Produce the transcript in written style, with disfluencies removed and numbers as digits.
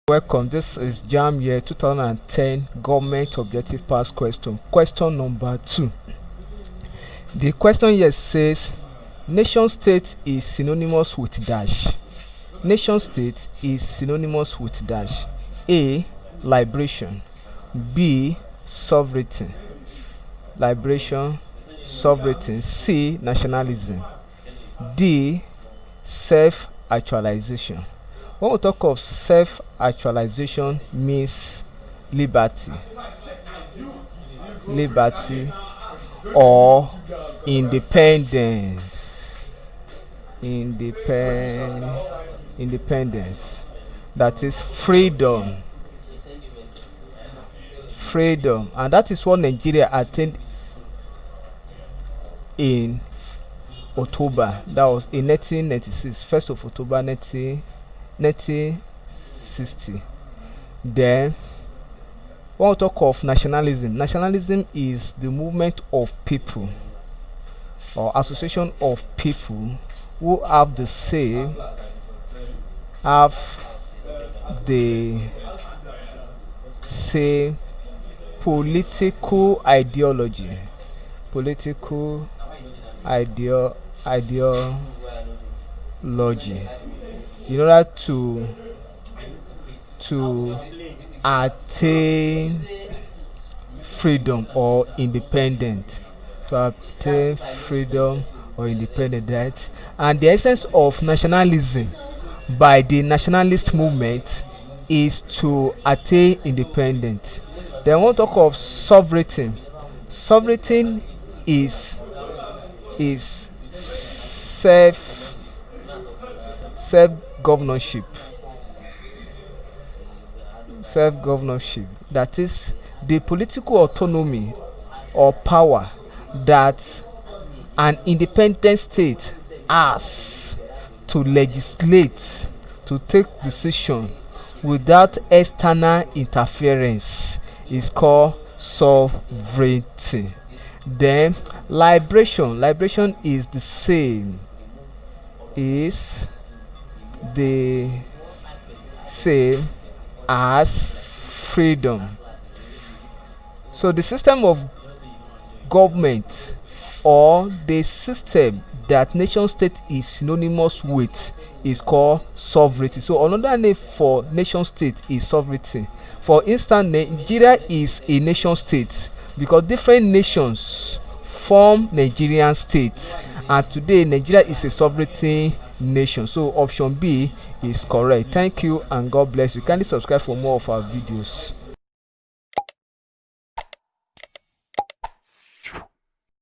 Welcome, this is Jamb year 2010 government objective pass question. Question number 2. The question here says nation state is synonymous with dash. Nation state is synonymous with dash. A. Liberation. B. Sovereignty. Liberation, sovereignty. C. Nationalism. D. Self actualization. When we talk of self-actualization, means liberty, or independence, independence. That is freedom, and that is what Nigeria attained in October. That was in 1996, 1st of October 1960. Then when we talk of nationalism is the movement of people or association of people who have the same political ideology, ideology in order to attain freedom or independent, right? And the essence of nationalism by the nationalist movement is to attain independence. Then we'll talk of sovereignty. Sovereignty is self governorship, that is the political autonomy or power that an independent state has to legislate, to take decision without external interference, is called sovereignty. Then liberation is the same as freedom. So the system of government or the system that nation state is synonymous with is called sovereignty. So another name for nation state is sovereignty. For instance, Nigeria is a nation state because different nations form Nigerian states, and today Nigeria is a sovereignty nation. So option B is correct. Thank you and God bless you. Kindly subscribe for more of our videos.